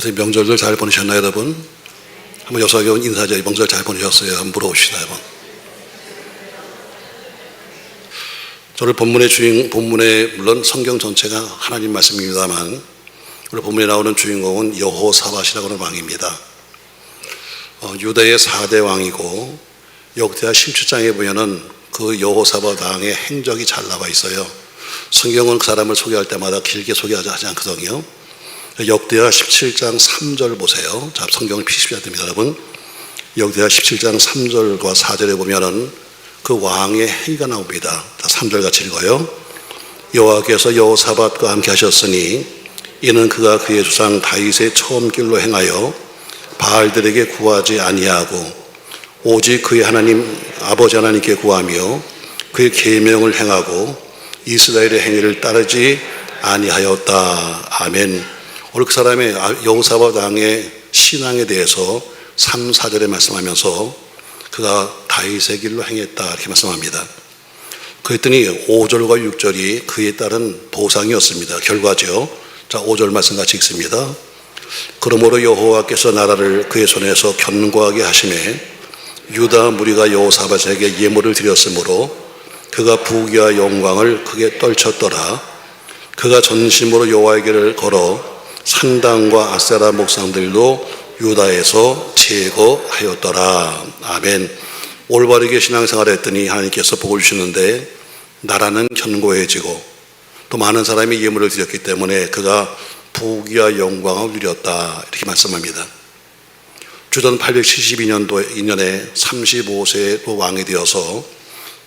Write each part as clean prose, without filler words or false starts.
어떻게 명절들 잘 보내셨나요, 여러분? 한번 여사교원 인사드려요. 명절 잘 보내셨어요? 한번 물어봅시다, 여러분. 오늘 본문에 물론 성경 전체가 하나님 말씀입니다만 오늘 본문에 나오는 주인공은 여호사밧이라고 하는 왕입니다. 유다의 4대 왕이고 역대하 17장에 보면은 그 여호사밧 왕의 행적이 잘 나와 있어요. 성경은 그 사람을 소개할 때마다 길게 소개하지 않거든요. 역대하 17장 3절 보세요. 자, 성경을 피십시오 됩니다, 여러분. 역대하 17장 3절과 4절에 보면은 그 왕의 행위가 나옵니다. 3절 같이 읽어요. 여호와께서 여호사밧과 함께 하셨으니 이는 그가 그의 조상 다윗의 처음 길로 행하여 바알들에게 구하지 아니하고 오직 그의 하나님 아버지 하나님께 구하며 그의 계명을 행하고 이스라엘의 행위를 따르지 아니하였다. 아멘. 오늘 그 사람의 여호사밧 왕의 신앙에 대해서 3, 4절에 말씀하면서 그가 다윗의 길로 행했다 이렇게 말씀합니다. 그랬더니 5절과 6절이 그에 따른 보상이었습니다. 결과죠. 자, 5절 말씀 같이 읽습니다. 그러므로 여호와께서 나라를 그의 손에서 견고하게 하시매 유다 무리가 여호사밧에게 예물을 드렸으므로 그가 부귀와 영광을 크게 떨쳤더라. 그가 전심으로 여호와의 길을 걸어 산당과 아세라 목상들도 유다에서 제거하였더라. 아멘. 올바르게 신앙생활을 했더니 하나님께서 복을 주시는데 나라는 견고해지고 또 많은 사람이 예물을 드렸기 때문에 그가 부귀와 영광을 누렸다 이렇게 말씀합니다. 주전 872년에 35세의 왕이 되어서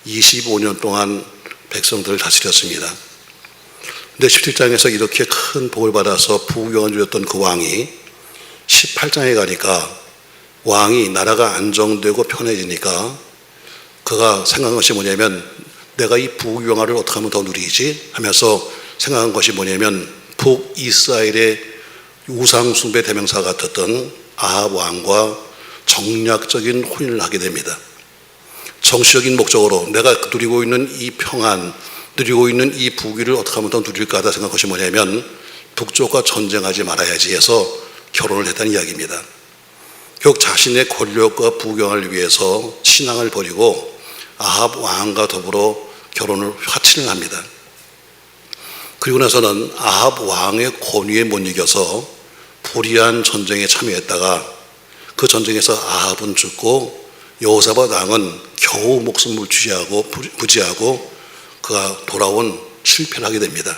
25년 동안 백성들을 다스렸습니다. 근데 17장에서 이렇게 큰 복을 받아서 부귀영화를 누렸던 그 왕이 18장에 가니까 왕이 나라가 안정되고 편해지니까 그가 생각한 것이 뭐냐면 내가 이 부귀영화를 어떻게 하면 더 누리지 하면서 생각한 것이 뭐냐면 북이스라엘의 우상숭배 대명사 같았던 아합 왕과 정략적인 혼인을 하게 됩니다. 정치적인 목적으로 내가 누리고 있는 이 평안, 누리고 있는 이 부귀를 어떻게 하면 더 누릴까 하다 생각한 것이 뭐냐면 북쪽과 전쟁하지 말아야지 해서 결혼을 했다는 이야기입니다. 결국 자신의 권력과 부귀영화를 위해서 신앙을 버리고 아합 왕과 더불어 결혼을 화친을 합니다. 그리고 나서는 아합 왕의 권위에 못 이겨서 불의한 전쟁에 참여했다가 그 전쟁에서 아합은 죽고 여호사밧 왕은 겨우 목숨을 부지하고 그가 돌아온 실패를 하게 됩니다.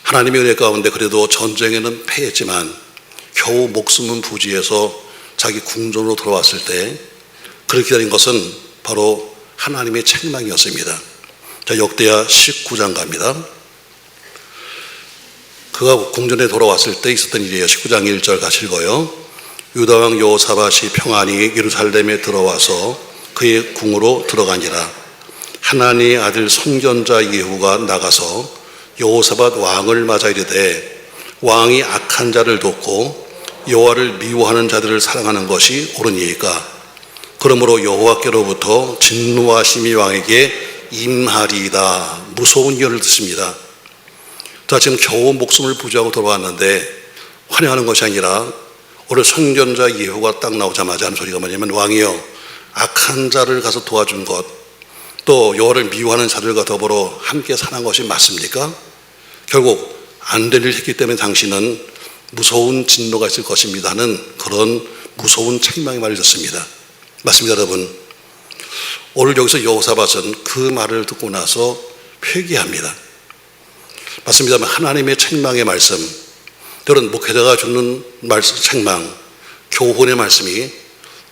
하나님의 은혜 가운데 그래도 전쟁에는 패했지만 겨우 목숨은 부지해서 자기 궁전으로 돌아왔을 때 그렇게 기다린 것은 바로 하나님의 책망이었습니다. 자, 역대하 19장 갑니다. 그가 궁전에 돌아왔을 때 있었던 일이에요. 19장 1절 같이 읽어요. 유다왕 여호사밧이 평안히 예루살렘에 들어와서 그의 궁으로 들어가니라. 하나님의 아들 선견자 예후가 나가서 여호사밧 왕을 맞아 이르되 왕이 악한 자를 돕고 여호와를 미워하는 자들을 사랑하는 것이 옳으니까 그러므로 여호와께로부터 진노하심이 왕에게 임하리이다. 무서운 예를 듣습니다. 자, 지금 겨우 목숨을 부지하고 돌아왔는데 환영하는 것이 아니라 오늘 선견자 예후가 딱 나오자마자 하는 소리가 뭐냐면 왕이여 악한 자를 가서 도와준 것 또 여호와를 미워하는 자들과 더불어 함께 사는 것이 맞습니까? 결국 안 될 일을 했기 때문에 당신은 무서운 진노가 있을 것입니다는 그런 무서운 책망의 말을 듣습니다. 맞습니다, 여러분. 오늘 여기서 여호사밧은 그 말을 듣고 나서 회개합니다. 맞습니다만 하나님의 책망의 말씀, 때로는 목회자가 주는 말씀, 책망, 교훈의 말씀이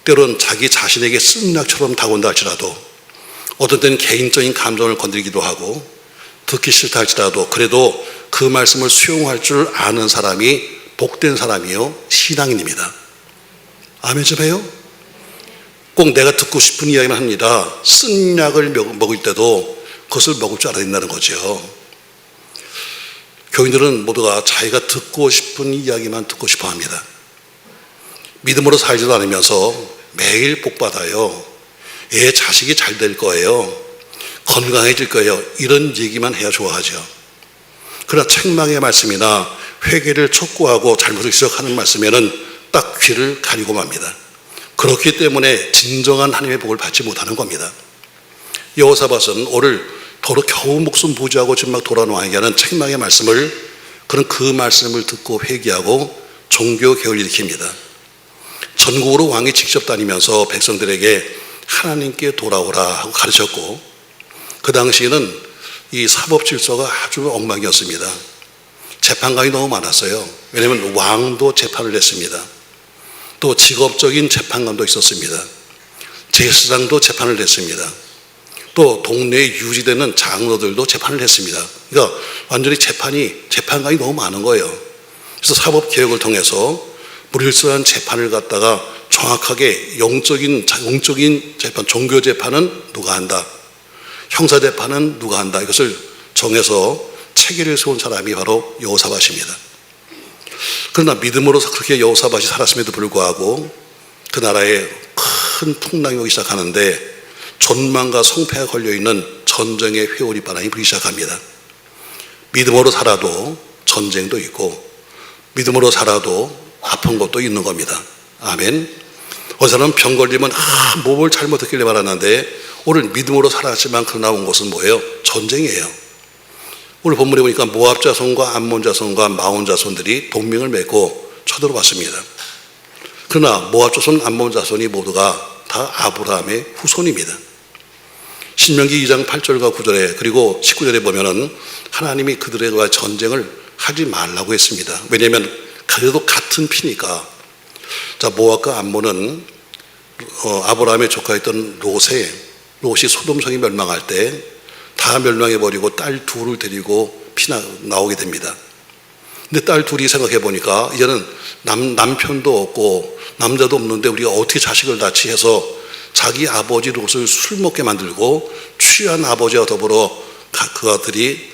때로는 자기 자신에게 쓴약처럼 다가온다 할지라도 어떤 때는 개인적인 감정을 건드리기도 하고 듣기 싫다 할지라도 그래도 그 말씀을 수용할 줄 아는 사람이 복된 사람이요 신앙인입니다. 아멘 좀 해요? 꼭 내가 듣고 싶은 이야기만 합니다. 쓴 약을 먹을 때도 그것을 먹을 줄 알아야 된다는 거죠. 교인들은 모두가 자기가 듣고 싶은 이야기만 듣고 싶어 합니다. 믿음으로 살지도 않으면서 매일 복받아요. 자식이 잘 될 거예요. 건강해질 거예요. 이런 얘기만 해야 좋아하죠. 그러나 책망의 말씀이나 회개를 촉구하고 잘못을 지적하는 말씀에는 딱 귀를 가리고 맙니다. 그렇기 때문에 진정한 하나님의 복을 받지 못하는 겁니다. 여호사밧은 오늘 도로 겨우 목숨 부지하고 지금 막 돌아놓아야 하는 책망의 말씀을, 그런 그 말씀을 듣고 회개하고 종교 개혁을 일으킵니다. 전국으로 왕이 직접 다니면서 백성들에게 하나님께 돌아오라 하고 가르쳤고, 그 당시에는 이 사법 질서가 아주 엉망이었습니다. 재판관이 너무 많았어요. 왜냐하면 왕도 재판을 했습니다. 또 직업적인 재판관도 있었습니다. 제사장도 재판을 했습니다. 또 동네에 유지되는 장로들도 재판을 했습니다. 그러니까 완전히 재판관이 너무 많은 거예요. 그래서 사법개혁을 통해서 무질서한 재판을 갖다가 정확하게 영적인 재판, 종교 재판은 누가 한다, 형사 재판은 누가 한다, 이것을 정해서 체계를 세운 사람이 바로 여호사밧입니다. 그러나 믿음으로서 그렇게 여호사밧이 살았음에도 불구하고 그 나라에 큰 풍랑이 오기 시작하는데 전망과 성패가 걸려있는 전쟁의 회오리 바람이 불기 시작합니다. 믿음으로 살아도 전쟁도 있고 믿음으로 살아도 아픈 것도 있는 겁니다. 아멘. 어느 사람은 병 걸리면 뭘 잘못했길래 말하는데, 오늘 믿음으로 살았지만 그러나 온 것은 뭐예요? 전쟁이에요. 오늘 본문에 보니까 모압 자손과 암몬 자손과 마온 자손들이 동맹을 맺고 쳐들어왔습니다. 그러나 모압 자손, 암몬 자손이 모두가 다 아브라함의 후손입니다. 신명기 2장 8절과 9절에 그리고 19절에 보면은 하나님이 그들과 전쟁을 하지 말라고 했습니다. 왜냐하면 그래도 같은 피니까. 자, 모압과 암몬은 아브라함의 조카였던 롯이 소돔성이 멸망할 때 다 멸망해버리고 딸 둘을 데리고 나오게 됩니다. 근데 딸 둘이 생각해 보니까 이제는 남편도 없고 남자도 없는데 우리가 어떻게 자식을 낳지 해서 자기 아버지 롯을 술 먹게 만들고 취한 아버지와 더불어 그 아들이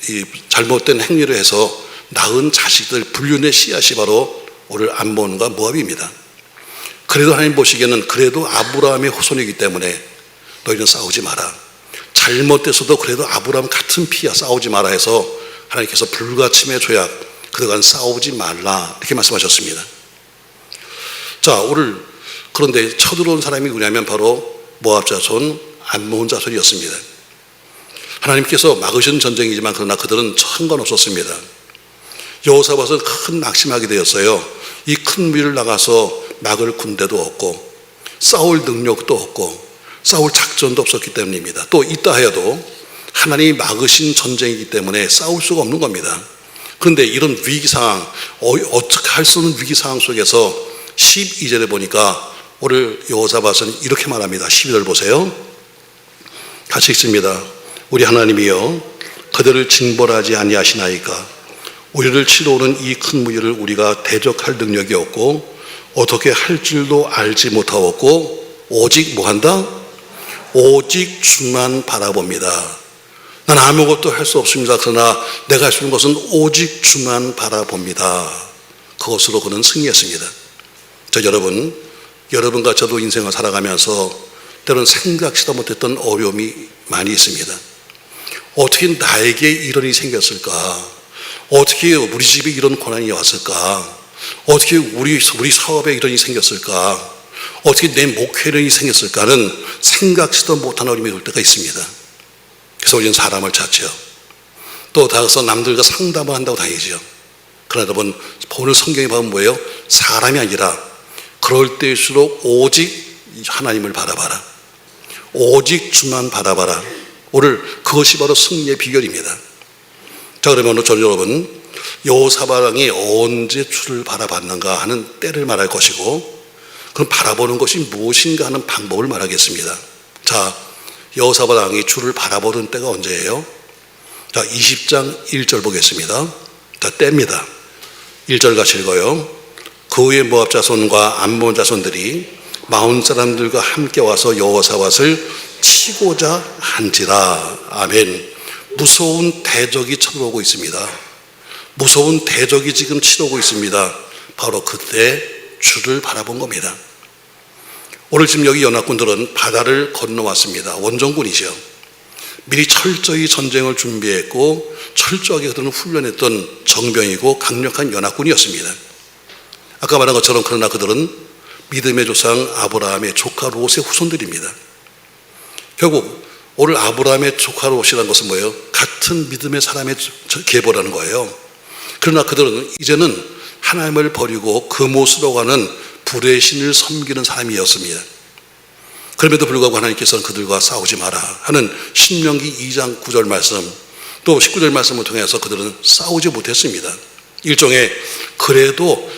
이 잘못된 행위를 해서 낳은 자식들 불륜의 씨앗이 바로 오늘 암몬과 모압입니다. 그래도 하나님 보시기에는 그래도 아브라함의 후손이기 때문에 너희는 싸우지 마라. 잘못돼서도 그래도 아브라함 같은 피야, 싸우지 마라 해서 하나님께서 불가침의 조약, 그동안 싸우지 말라 이렇게 말씀하셨습니다. 자, 오늘 그런데 쳐들어온 사람이 누구냐면 바로 모압 자손, 암몬 자손이었습니다. 하나님께서 막으신 전쟁이지만 그러나 그들은 상관없었습니다. 여호사밧은 큰 낙심하게 되었어요. 이 큰 무리를 나가서 막을 군대도 없고 싸울 능력도 없고 싸울 작전도 없었기 때문입니다. 또 있다 하여도 하나님이 막으신 전쟁이기 때문에 싸울 수가 없는 겁니다. 그런데 이런 위기상황, 어떻게 할 수 없는 위기상황 속에서 12절에 보니까 오늘 여호사밧은 이렇게 말합니다. 12절 보세요. 같이 읽습니다. 우리 하나님이여, 그들을 징벌하지 아니하시나이까? 우리를 치러 오는 이 큰 무리를 우리가 대적할 능력이 없고 어떻게 할 줄도 알지 못하였고 오직 뭐한다? 오직 주만 바라봅니다. 난 아무것도 할 수 없습니다. 그러나 내가 할 수 있는 것은 오직 주만 바라봅니다. 그것으로 그는 승리했습니다. 여러분과 저도 인생을 살아가면서 때로는 생각지도 못했던 어려움이 많이 있습니다. 어떻게 나에게 이런 일이 생겼을까? 어떻게 우리 집에 이런 고난이 왔을까? 어떻게 우리 사업에 이런 일이 생겼을까? 어떻게 내 목회에 이런 일이 생겼을까는 생각지도 못한 어려움이 올 때가 있습니다. 그래서 우리는 사람을 찾죠. 또 다가서 남들과 상담을 한다고 다니죠. 그러나 여러분, 오늘 성경에 보면 뭐예요? 사람이 아니라 그럴 때일수록 오직 하나님을 바라봐라. 오직 주만 바라봐라. 오늘 그것이 바로 승리의 비결입니다. 자, 그러면 오늘 여러분, 여호사밧 왕이 언제 주를 바라봤는가 하는 때를 말할 것이고, 그럼 바라보는 것이 무엇인가 하는 방법을 말하겠습니다. 자, 여호사밧 왕이 주를 바라보는 때가 언제예요? 자, 20장 1절 보겠습니다. 자, 때입니다. 1절 같이 읽어요. 그 후에 모압 자손과 암몬 자손들이 마온 사람들과 함께 와서 여호사밧을 치고자 한지라. 아멘. 무서운 대적이 쳐들어오고 있습니다. 무서운 대적이 지금 치러오고 있습니다. 바로 그때 주를 바라본 겁니다. 오늘 지금 여기 연합군들은 바다를 건너왔습니다. 원정군이죠. 미리 철저히 전쟁을 준비했고 철저하게 그들은 훈련했던 정병이고 강력한 연합군이었습니다. 아까 말한 것처럼 그러나 그들은 믿음의 조상 아브라함의 조카 롯의 후손들입니다. 결국 오늘 아브라함의 조카 롯이라는 것은 뭐예요? 같은 믿음의 사람의 계보라는 거예요. 그러나 그들은 이제는 하나님을 버리고 그못으로 가는 불의 신을 섬기는 사람이었습니다. 그럼에도 불구하고 하나님께서는 그들과 싸우지 마라 하는 신명기 2장 9절 말씀, 또 19절 말씀을 통해서 그들은 싸우지 못했습니다. 일종의 그래도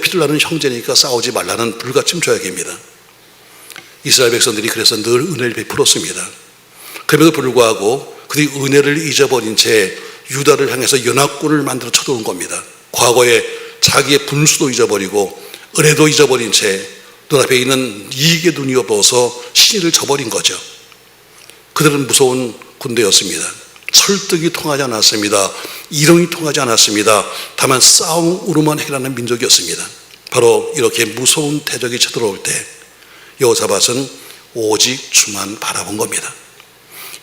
피를 나는 형제니까 싸우지 말라는 불가침 조약입니다. 이스라엘 백성들이 그래서 늘 은혜를 베풀었습니다. 그럼에도 불구하고 그들이 은혜를 잊어버린 채 유다를 향해서 연합군을 만들어 쳐들어온 겁니다. 과거에 자기의 분수도 잊어버리고 은혜도 잊어버린 채 눈앞에 있는 이익에 눈이 없어서 신의를 저버린 거죠. 그들은 무서운 군대였습니다. 설득이 통하지 않았습니다. 이론이 통하지 않았습니다. 다만 싸움으로만 해결하는 민족이었습니다. 바로 이렇게 무서운 대적이 쳐들어올 때 여호사밧은 오직 주만 바라본 겁니다.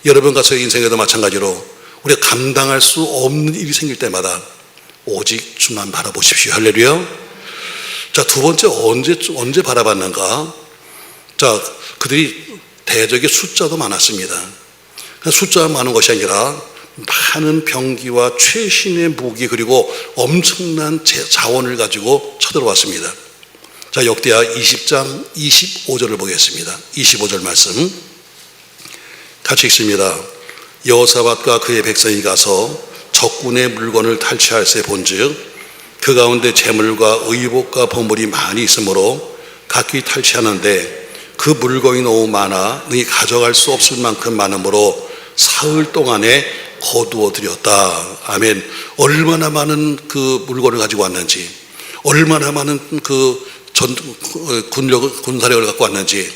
여러분과 저의 인생에도 마찬가지로 우리가 감당할 수 없는 일이 생길 때마다 오직 주만 바라보십시오. 할렐루야. 자, 두 번째, 언제 바라봤는가? 자, 그들이 대적의 숫자도 많았습니다. 숫자가 많은 것이 아니라 많은 병기와 최신의 무기 그리고 엄청난 자원을 가지고 쳐들어왔습니다. 자, 역대하 20장 25절을 보겠습니다. 25절 말씀 같이 읽습니다. 여호사밧과 그의 백성이 가서 적군의 물건을 탈취할세 본즉 그 가운데 재물과 의복과 보물이 많이 있으므로 각기 탈취하는데 그 물건이 너무 많아 너희 가져갈 수 없을 만큼 많으므로 사흘 동안에 거두어 드렸다. 아멘. 얼마나 많은 그 물건을 가지고 왔는지, 얼마나 많은 그 군사력을 갖고 왔는지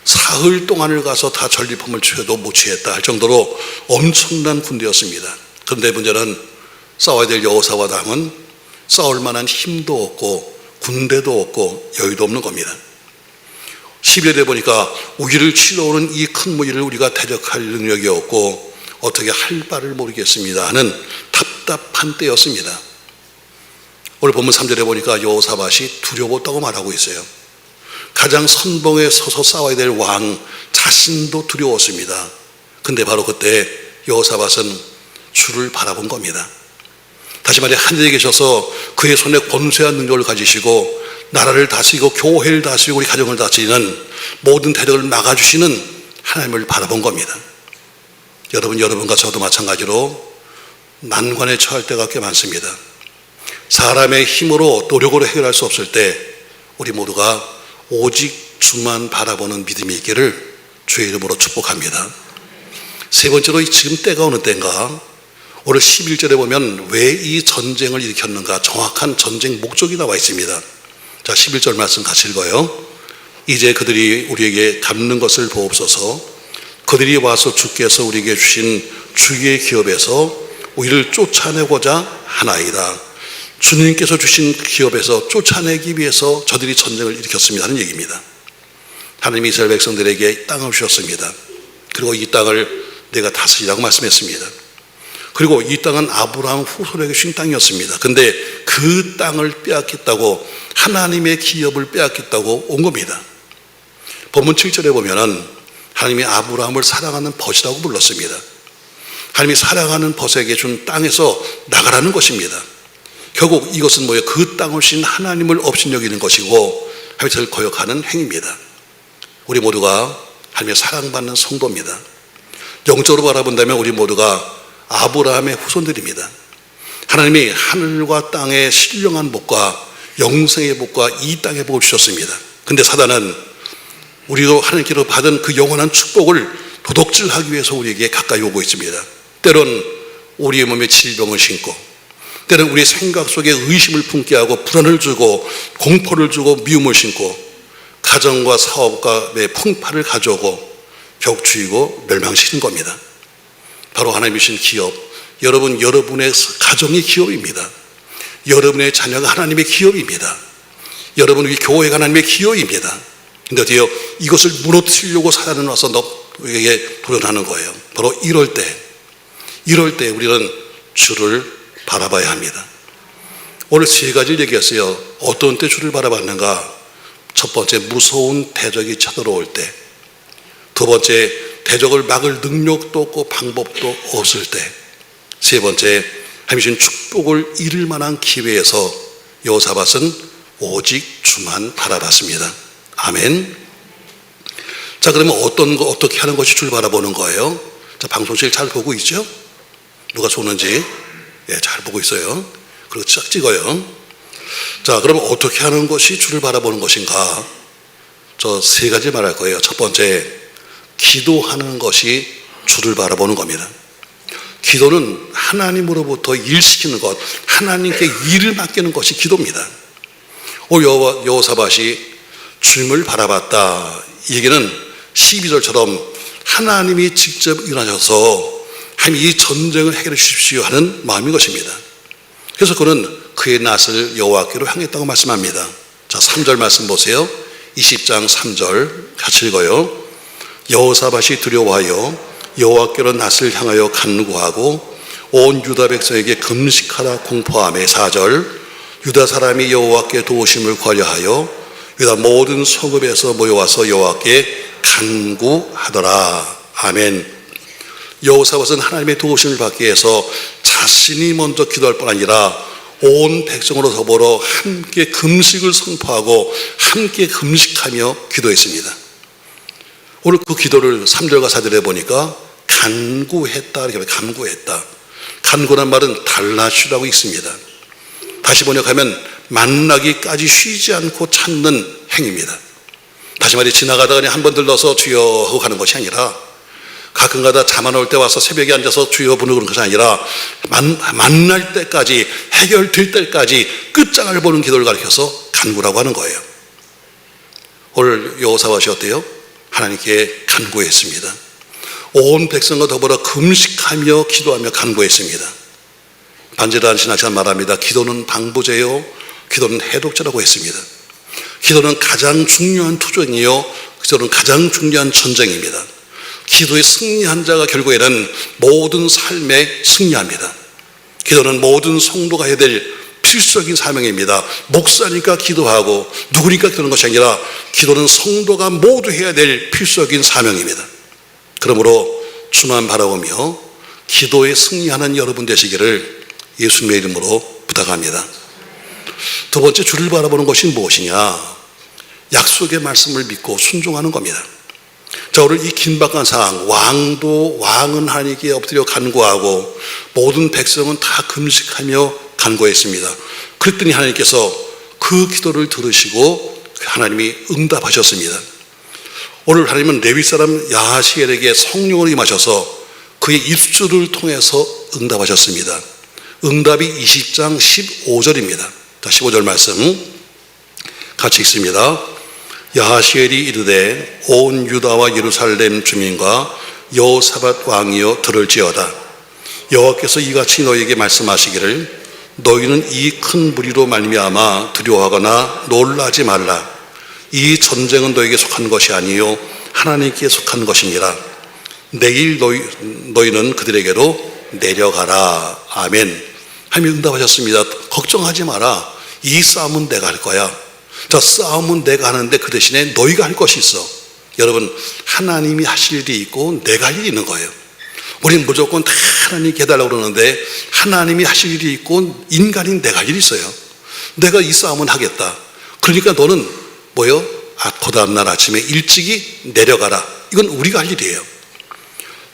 사흘 동안을 가서 다 전리품을 취해도 못 취했다 할 정도로 엄청난 군대였습니다. 그런데 문제는 싸워야 될 여호사밧 왕은 싸울 만한 힘도 없고 군대도 없고 여유도 없는 겁니다. 11절에 보니까 우리를 치러 오는 이 큰 무리를 우리가 대적할 능력이 없고 어떻게 할 바를 모르겠습니다 하는 답답한 때였습니다. 오늘 본문 3절에 보니까 여호사밧이 두려웠다고 말하고 있어요. 가장 선봉에 서서 싸워야 될 왕 자신도 두려웠습니다. 근데 바로 그때 여호사밧은 주를 바라본 겁니다. 다시 말해 하늘에 계셔서 그의 손에 권세한 능력을 가지시고 나라를 다스리고 교회를 다스리고 우리 가정을 다스리는 모든 대적을 막아주시는 하나님을 바라본 겁니다. 여러분과 저도 마찬가지로 난관에 처할 때가 꽤 많습니다. 사람의 힘으로 노력으로 해결할 수 없을 때 우리 모두가 오직 주만 바라보는 믿음이 있기를 주의 이름으로 축복합니다. 세 번째로 지금 때가 어느 때인가? 오늘 11절에 보면 왜 이 전쟁을 일으켰는가 정확한 전쟁 목적이 나와 있습니다. 자, 11절 말씀 같이 읽어요. 이제 그들이 우리에게 갚는 것을 보옵소서. 그들이 와서 주께서 우리에게 주신 주의 기업에서 우리를 쫓아내고자 하나이다. 주님께서 주신 기업에서 쫓아내기 위해서 저들이 전쟁을 일으켰습니다 하는 얘기입니다. 하나님이 이스라엘 백성들에게 땅을 주셨습니다. 그리고 이 땅을 내가 다스리라고 말씀했습니다. 그리고 이 땅은 아브라함 후손에게 주신 땅이었습니다. 근데 그 땅을 빼앗겠다고 하나님의 기업을 빼앗겠다고 온 겁니다. 본문 7절에 보면은 하나님이 아브라함을 사랑하는 벗이라고 불렀습니다. 하나님이 사랑하는 벗에게 준 땅에서 나가라는 것입니다. 결국 이것은 뭐예요? 그 땅을 주신 하나님을 업신여기는 것이고 하나님을 거역하는 행위입니다. 우리 모두가 하나님의 사랑받는 성도입니다. 영적으로 바라본다면 우리 모두가 아브라함의 후손들입니다. 하나님이 하늘과 땅의 신령한 복과 영생의 복과 이 땅의 복을 주셨습니다. 근데 사단은 우리도 하나님께로 받은 그 영원한 축복을 도둑질하기 위해서 우리에게 가까이 오고 있습니다. 때론 우리의 몸에 질병을 심고, 때론 우리의 생각 속에 의심을 품게 하고 불안을 주고 공포를 주고 미움을 심고 가정과 사업가의 풍파를 가져오고 격추이고 멸망시키는 겁니다. 바로 하나님이 주신 기업, 여러분의 가정이 기업입니다. 여러분의 자녀가 하나님의 기업입니다. 여러분 우리 교회가 하나님의 기업입니다. 근데 어때요? 이것을 무너뜨리려고 사단은 와서 우리에게 도전하는 거예요. 바로 이럴 때 우리는 주를 바라봐야 합니다. 오늘 세 가지를 얘기했어요. 어떤 때 주를 바라봤는가? 첫 번째, 무서운 대적이 쳐들어올 때. 두 번째, 대적을 막을 능력도 없고 방법도 없을 때. 세 번째, 하나님 축복을 잃을 만한 기회에서 여호사밧은 오직 주만 바라봤습니다. 아멘. 자, 그러면 어떻게 하는 것이 주를 바라보는 거예요? 자, 방송실 잘 보고 있죠? 누가 쏘는지 잘 보고 있어요. 그리고 찍어요. 자, 그러면 어떻게 하는 것이 주를 바라보는 것인가? 저 세 가지 말할 거예요. 첫 번째, 기도하는 것이 주를 바라보는 겁니다. 기도는 하나님으로부터 일시키는 것, 하나님께 일을 맡기는 것이 기도입니다. 여호사밧이 주님을 바라봤다. 이 얘기는 12절처럼 하나님이 직접 일어나셔서 하나님 이 전쟁을 해결해 주십시오 하는 마음인 것입니다. 그래서 그는 그의 낯을 여호와께로 향했다고 말씀합니다. 자, 3절 말씀 보세요. 20장 3절 같이 읽어요. 여호사밧이 두려워하여 여호와께로 낯을 향하여 간구하고 온 유다 백성에게 금식하라 공포하며. 4절, 유다 사람이 여호와께 도우심을 구하려하여 유다 모든 성읍에서 모여와서 여호와께 간구하더라. 아멘. 여호사밧은 하나님의 도우심을 받기 위해서 자신이 먼저 기도할 뿐 아니라 온 백성으로 더불어 함께 금식을 선포하고 함께 금식하며 기도했습니다. 오늘 그 기도를 3절과 4절에 보니까 간구했다. 이렇게 간구했다. 간구란 말은 달라쉬라고 있습니다. 다시 번역하면 만나기까지 쉬지 않고 찾는 행위입니다. 다시 말해, 지나가다가 그냥 한 번 들러서 주여 하고 가는 것이 아니라 가끔가다 잠 안 올 때 와서 새벽에 앉아서 주여 부르는 그런 것이 아니라 만날 때까지, 해결될 때까지 끝장을 보는 기도를 가리켜서 간구라고 하는 거예요. 오늘 여호사밧이 어때요? 하나님께 간구했습니다. 온 백성과 더불어 금식하며 기도하며 간구했습니다. 반지란 신학자는 말합니다. 기도는 방부제요, 기도는 해독제라고 했습니다. 기도는 가장 중요한 투쟁이요, 기도는 가장 중요한 전쟁입니다. 기도에 승리한 자가 결국에는 모든 삶에 승리합니다. 기도는 모든 성도가 해야 될 필수적인 사명입니다. 목사니까 기도하고 누구니까 기도하는 것이 아니라 기도는 성도가 모두 해야 될 필수적인 사명입니다. 그러므로 주만 바라보며 기도에 승리하는 여러분 되시기를 예수님의 이름으로 부탁합니다. 두 번째, 주를 바라보는 것이 무엇이냐? 약속의 말씀을 믿고 순종하는 겁니다. 자, 오늘 이 긴박한 상황, 왕은 하나님께 엎드려 간구하고 모든 백성은 다 금식하며 간구했습니다. 그랬더니 하나님께서 그 기도를 들으시고 하나님이 응답하셨습니다. 오늘 하나님은 레위 사람 야하시엘에게 성령을 임하셔서 그의 입술을 통해서 응답하셨습니다. 응답이 20장 15절입니다. 자, 15절 말씀 같이 읽습니다. 야하시엘이 이르되 온 유다와 예루살렘 주민과 여호사밧 왕이여 들을지어다. 여호와께서 이같이 너희에게 말씀하시기를 너희는 이 큰 무리로 말미암아 두려워하거나 놀라지 말라. 이 전쟁은 너희에게 속한 것이 아니요 하나님께 속한 것이니라. 내일 너희는 그들에게로 내려가라. 아멘. 하나님이 응답하셨습니다. 걱정하지 마라. 이 싸움은 내가 할 거야. 자, 싸움은 내가 하는데 그 대신에 너희가 할 것이 있어. 여러분, 하나님이 하실 일이 있고 내가 할 일이 있는 거예요. 우리는 무조건 다 하나님께 해달라고 그러는데 하나님이 하실 일이 있고 인간인 내가 할 일이 있어요. 내가 이 싸움은 하겠다. 그러니까 너는 뭐요? 그 다음날 아침에 일찍이 내려가라. 이건 우리가 할 일이에요.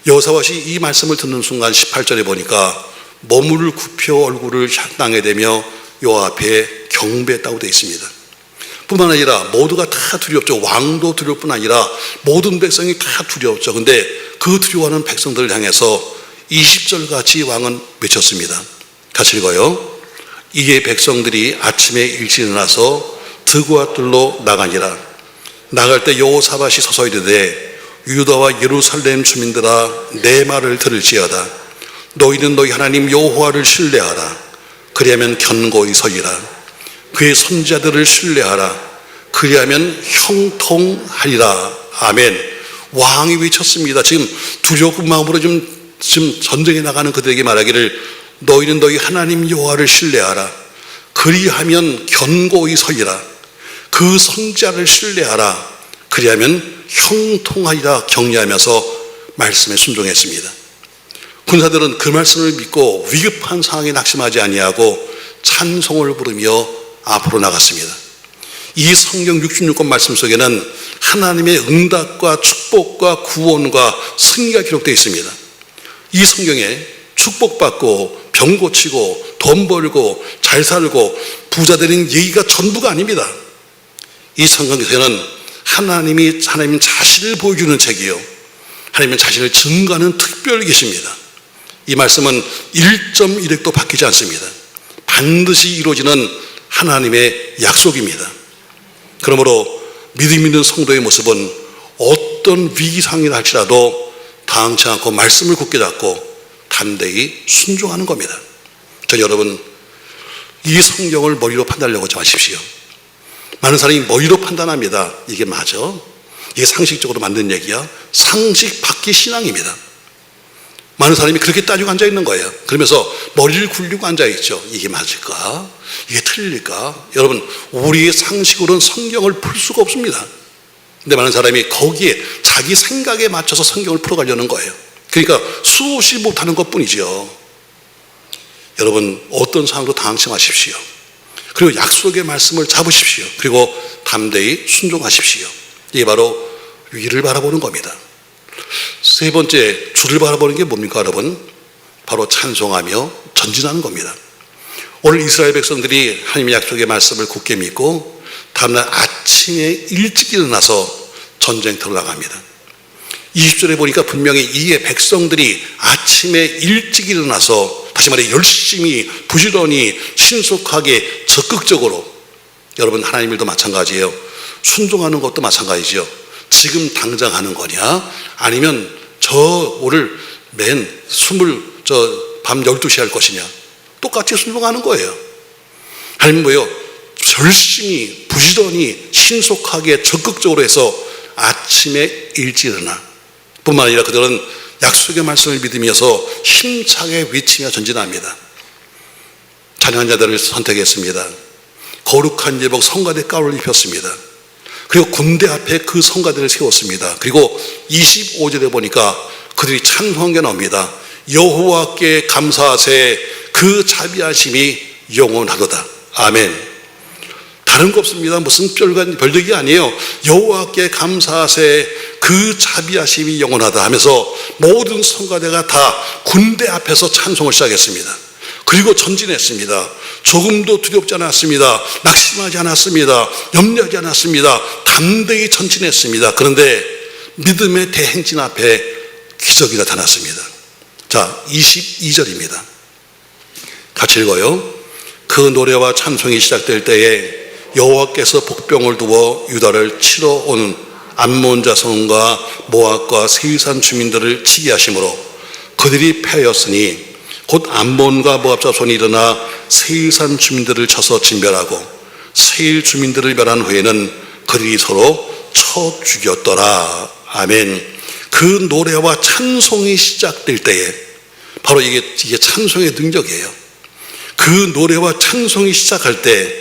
여호사밧이 이 말씀을 듣는 순간 18절에 보니까 몸을 굽혀 얼굴을 땅에 대며 여호와 앞에 경배했다고 되어 있습니다. 뿐만 아니라 모두가 다 두렵죠. 왕도 두려울 뿐 아니라 모든 백성이 다 두렵죠. 근데 그 두려워하는 백성들을 향해서 20절 같이 왕은 외쳤습니다. 같이 읽어요. 이에 백성들이 아침에 일찍 일어나서 드구와 뜰로 나가니라. 나갈 때 여호사밧이 서서 이르되 유다와 예루살렘 주민들아 내 말을 들을지어다. 너희는 너희 하나님 여호와를 신뢰하라. 그리하면 견고히 서리라. 그의 선지자들을 신뢰하라. 그리하면 형통하리라. 아멘. 왕이 외쳤습니다. 지금 두려운 마음으로 지금 전쟁에 나가는 그들에게 말하기를 너희는 너희 하나님 여호와를 신뢰하라. 그리하면 견고히 서리라. 그 성자를 신뢰하라. 그리하면 형통하리라 격려하면서 말씀에 순종했습니다. 군사들은 그 말씀을 믿고 위급한 상황에 낙심하지 아니하고 찬송을 부르며 앞으로 나갔습니다. 이 성경 66권 말씀 속에는 하나님의 응답과 축복과 구원과 승리가 기록되어 있습니다. 이 성경에 축복받고 병 고치고 돈 벌고 잘 살고 부자 되는 얘기가 전부가 아닙니다. 이 성경에서는 하나님 자신을 보여주는 책이요, 하나님은 자신을 증거하는 특별 계십니다. 이 말씀은 1.1획도 바뀌지 않습니다. 반드시 이루어지는 하나님의 약속입니다. 그러므로 믿음 있는 성도의 모습은 어떤 위기상이라 할지라도 당치 않고 말씀을 굳게 잡고 담대히 순종하는 겁니다. 여러분, 이 성경을 머리로 판단하려고 하지 마십시오. 많은 사람이 머리로 판단합니다. 이게 맞아? 이게 상식적으로 만든 얘기야? 상식 밖의 신앙입니다. 많은 사람이 그렇게 따지고 앉아있는 거예요. 그러면서 머리를 굴리고 앉아있죠. 이게 맞을까? 이게 틀릴까? 여러분, 우리의 상식으로는 성경을 풀 수가 없습니다. 근데 많은 사람이 거기에 자기 생각에 맞춰서 성경을 풀어가려는 거예요. 그러니까 수없이 못하는 것뿐이죠. 여러분, 어떤 상황도 당황치 마십시오. 그리고 약속의 말씀을 잡으십시오. 그리고 담대히 순종하십시오. 이게 바로 위를 바라보는 겁니다. 세 번째, 주를 바라보는 게 뭡니까, 여러분? 바로 찬송하며 전진하는 겁니다. 오늘 이스라엘 백성들이 하나님의 약속의 말씀을 굳게 믿고 다음날 아침에 일찍 일어나서 전쟁터로 나갑니다. 20절에 보니까 분명히 이에 백성들이 아침에 일찍 일어나서, 다시 말해 열심히 부지런히 신속하게 적극적으로, 여러분 하나님 일도 마찬가지예요. 순종하는 것도 마찬가지죠. 지금 당장 하는 거냐, 아니면 오늘 밤 12시 할 것이냐, 똑같이 순종하는 거예요. 하나님 뭐예요? 열심히 부지런히 신속하게 적극적으로 해서 아침에 일찍 일어나 뿐만 아니라 그들은 약속의 말씀을 믿으면서 힘차게 외치며 전진합니다. 찬양한 자들을 선택했습니다. 거룩한 예복 성가대 가운을 입혔습니다. 그리고 군대 앞에 그 성가대를 세웠습니다. 그리고 25절에 보니까 그들이 찬송한 게 나옵니다. 여호와께 감사하세, 그 자비하심이 영원하도다. 아멘. 다른 거 없습니다. 무슨 별얘기 아니에요. 여호와께 감사하세, 그 자비하심이 영원하다 하면서 모든 성가대가 다 군대 앞에서 찬송을 시작했습니다. 그리고 전진했습니다. 조금도 두렵지 않았습니다. 낙심하지 않았습니다. 염려하지 않았습니다. 담대히 전진했습니다. 그런데 믿음의 대행진 앞에 기적이 나타났습니다. 자, 22절입니다. 같이 읽어요. 그 노래와 찬송이 시작될 때에 여호와께서 복병을 두어 유다를 치러 온 암몬 자손과 모압과 세일산 주민들을 치게 하심으로 그들이 패하였으니 곧 암몬과 모압 자손이 일어나 세일산 주민들을 쳐서 진멸하고 세일 주민들을 멸한 후에는 그들이 서로 쳐 죽였더라. 아멘. 그 노래와 찬송이 시작될 때에 바로 이게 찬송의 능력이에요. 그 노래와 찬송이 시작할 때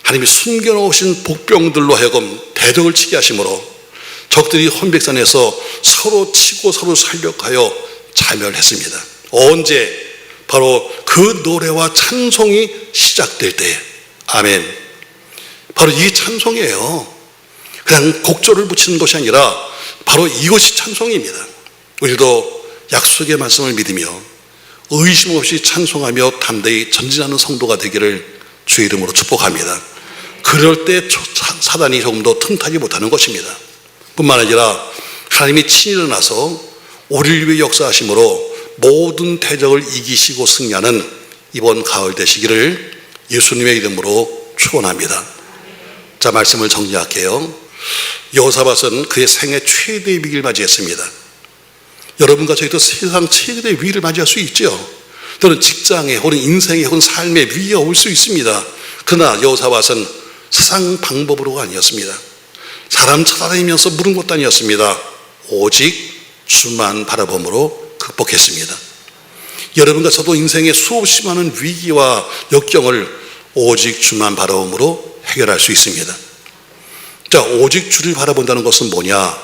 하나님이 숨겨놓으신 복병들로 하여금 대적을 치게 하심으로 적들이 혼백산에서 서로 치고 서로 살력하여 자멸했습니다. 언제? 바로 그 노래와 찬송이 시작될 때에. 아멘. 바로 이 찬송이에요. 그냥 곡조를 붙이는 것이 아니라 바로 이것이 찬송입니다. 우리도 약속의 말씀을 믿으며 의심 없이 찬송하며 담대히 전진하는 성도가 되기를 주의 이름으로 축복합니다. 그럴 때 사단이 조금 더 틈타지 못하는 것입니다. 뿐만 아니라 하나님이 친히 일어나서 우리를 위해 역사하심으로 모든 대적을 이기시고 승리하는 이번 가을 되시기를 예수님의 이름으로 축원합니다. 자, 말씀을 정리할게요. 여호사밧은 그의 생애 최대의 위기를 맞이했습니다. 여러분과 저희도 세상 최대의 위기를 맞이할 수 있죠. 또는 직장에 혹은 인생에 혹은 삶에 위기가 올 수 있습니다. 그러나 여호사밧은 세상 방법으로가 아니었습니다. 사람 찾아다니면서 물은 것도 아니었습니다. 오직 주만 바라봄으로 극복했습니다. 여러분과 저도 인생의 수없이 많은 위기와 역경을 오직 주만 바라봄으로 해결할 수 있습니다. 자, 오직 주를 바라본다는 것은 뭐냐?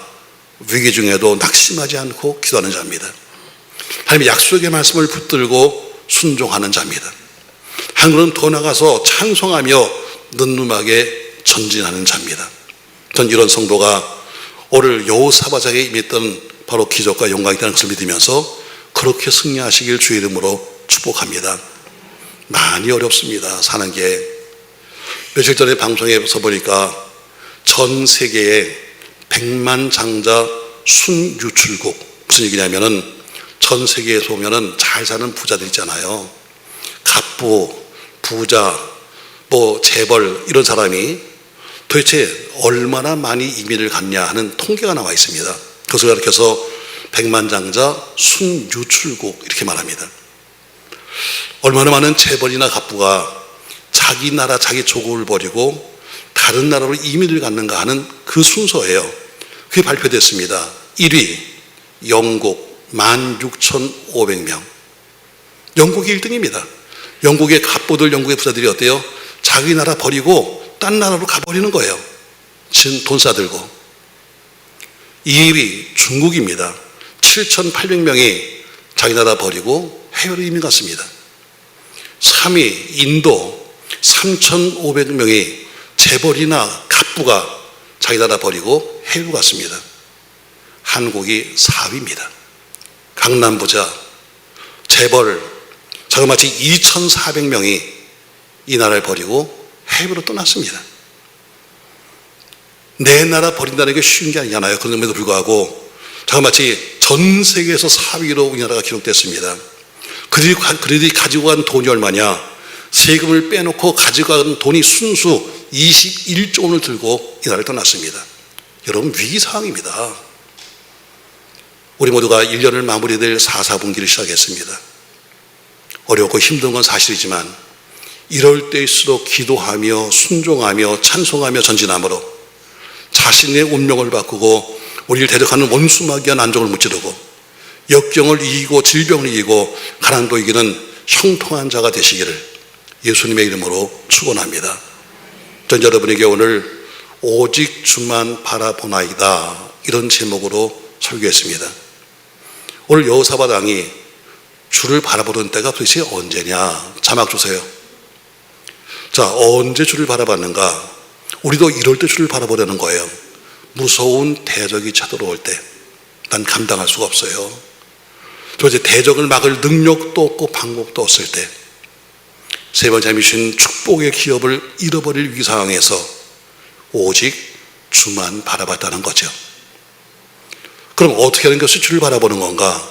위기 중에도 낙심하지 않고 기도하는 자입니다. 하나님의 약속의 말씀을 붙들고 순종하는 자입니다. 한 걸음 더 나가서 찬송하며 눈누막에 전진하는 자입니다. 전 이런 성도가 오늘 여호사밧에게 임했던 바로 기적과 영광이 있다는 것을 믿으면서 그렇게 승리하시길 주의 이름으로 축복합니다. 많이 어렵습니다, 사는 게. 며칠 전에 방송에서 보니까 전 세계에 100만 장자 순유출국, 무슨 얘기냐면은 전 세계에서 보면은 잘 사는 부자들 있잖아요. 갑부, 부자, 재벌 이런 사람이 도대체 얼마나 많이 이민을 갔냐 하는 통계가 나와 있습니다. 그것을 가리켜서 100만 장자 순유출국 이렇게 말합니다. 얼마나 많은 재벌이나 갑부가 자기 나라, 자기 조국을 버리고 다른 나라로 이민을 갔는가 하는 그 순서예요. 그게 발표됐습니다. 1위 영국 16,500명. 영국이 1등입니다. 영국의 갑부들, 영국의 부자들이 어때요? 자기 나라 버리고 딴 나라로 가버리는 거예요. 지금 돈 싸들고. 2위 중국입니다. 7,800명이 자기 나라 버리고 해외로 이민 갔습니다. 3위 인도 3,500명이 재벌이나 갑부가 자기 나라 버리고 해외로 갔습니다. 한국이 4위입니다. 강남 부자, 재벌, 자그마치 2,400명이 이 나라를 버리고 해외로 떠났습니다. 내 나라 버린다는 게 쉬운 게 아니잖아요. 그럼에도 불구하고 자그마치 전 세계에서 4위로 우리나라가 기록됐습니다. 그들이 가지고 간 돈이 얼마냐? 세금을 빼놓고 가지고 간 돈이 순수 21조 원을 들고 이 나라를 떠났습니다. 여러분, 위기 상황입니다. 우리 모두가 1년을 마무리될 4분기를 시작했습니다. 어렵고 힘든 건 사실이지만 이럴 때일수록 기도하며 순종하며 찬송하며 전진함으로 자신의 운명을 바꾸고 우리를 대적하는 원수마귀한 안정을 무찌르고 역경을 이기고 질병을 이기고 가난도 이기는 형통한 자가 되시기를 예수님의 이름으로 축원합니다. 전 여러분에게 오늘 오직 주만 바라보나이다 이런 제목으로 설교했습니다. 오늘 여호사밧 왕이 주를 바라보는 때가 도대체 언제냐? 자막 주세요. 자, 언제 주를 바라봤는가? 우리도 이럴 때 주를 바라보려는 거예요. 무서운 대적이 쳐들어올 때 난 감당할 수가 없어요. 도대체 대적을 막을 능력도 없고 방법도 없을 때, 세 번째 하나님이 축복의 기업을 잃어버릴 위기 상황에서 오직 주만 바라봤다는 거죠. 그럼 어떻게 하는 것이 주를 바라보는 건가?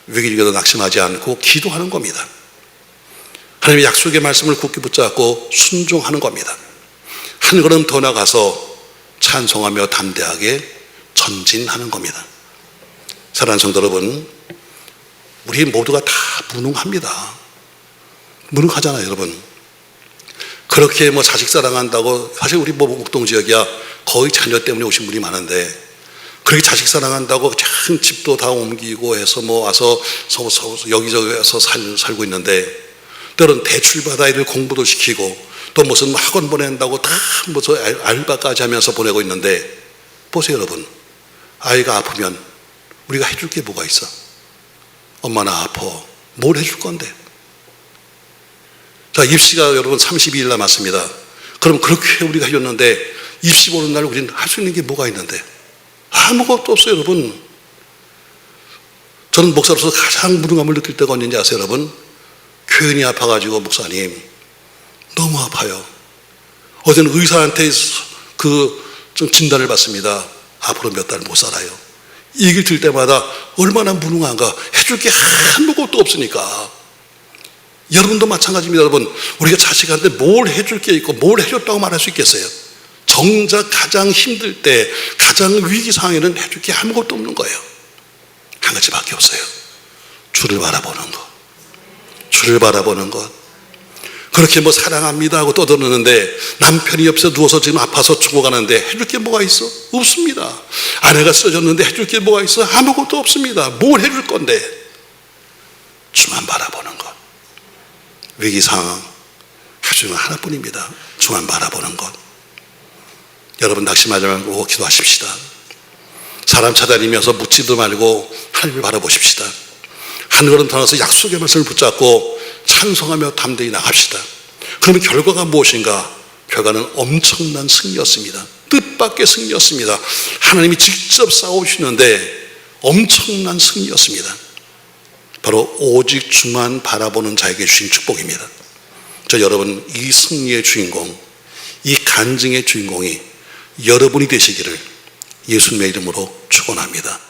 위기 중에도 낙심하지 않고 기도하는 겁니다. 하나님의 약속의 말씀을 굳게 붙잡고 순종하는 겁니다. 한 걸음 더 나가서 찬송하며 담대하게 전진하는 겁니다. 사랑하는 성도 여러분, 우리 모두가 다 무능합니다. 무능하잖아요, 여러분. 그렇게 자식 사랑한다고, 사실 우리 목동 지역이야 거의 자녀 때문에 오신 분이 많은데, 그렇게 자식 사랑한다고 참 집도 다 옮기고 해서 와서 여기저기 와서 살고 있는데, 때로는 대출받아 아이들 공부도 시키고 또 무슨 학원 보낸다고 다 알바까지 하면서 보내고 있는데, 보세요 여러분, 아이가 아프면 우리가 해줄 게 뭐가 있어? 엄마 나 아파. 뭘 해줄 건데? 자, 입시가 여러분 32일 남았습니다. 그럼 그렇게 우리가 해줬는데 입시 보는 날 우리는 할 수 있는 게 뭐가 있는데? 아무것도 없어요 여러분. 저는 목사로서 가장 무능함을 느낄 때가 언제인지 아세요 여러분? 교인이 아파가지고 목사님 너무 아파요. 어제는 의사한테 좀 진단을 받습니다. 앞으로 몇 달 못 살아요. 이 얘기를 들을 때마다 얼마나 무능한가. 해줄 게 아무것도 없으니까. 여러분도 마찬가지입니다. 여러분, 우리가 자식한테 뭘 해줄 게 있고 뭘 해줬다고 말할 수 있겠어요? 정작 가장 힘들 때, 가장 위기 상황에는 해줄 게 아무것도 없는 거예요. 한 가지밖에 없어요. 주를 바라보는 것. 주를 바라보는 것. 그렇게 뭐 사랑합니다 하고 떠드는데 남편이 옆에서 누워서 지금 아파서 죽어가는데 해줄 게 뭐가 있어? 없습니다. 아내가 쓰러졌는데 해줄 게 뭐가 있어? 아무것도 없습니다. 뭘 해줄 건데? 주만 바라보는 것. 위기 상황 아주 하나뿐입니다. 주만 바라보는 것. 여러분 낙심하지 말고 기도하십시다. 사람 찾아다니면서 묻지도 말고 하나님을 바라보십시다. 한 걸음 더 나서 약속의 말씀을 붙잡고 찬송하며 담대히 나갑시다. 그러면 결과가 무엇인가? 결과는 엄청난 승리였습니다. 뜻밖의 승리였습니다. 하나님이 직접 싸우시는데 엄청난 승리였습니다. 바로 오직 주만 바라보는 자에게 주신 축복입니다. 저 여러분, 이 승리의 주인공, 이 간증의 주인공이 여러분이 되시기를 예수님의 이름으로 축원합니다.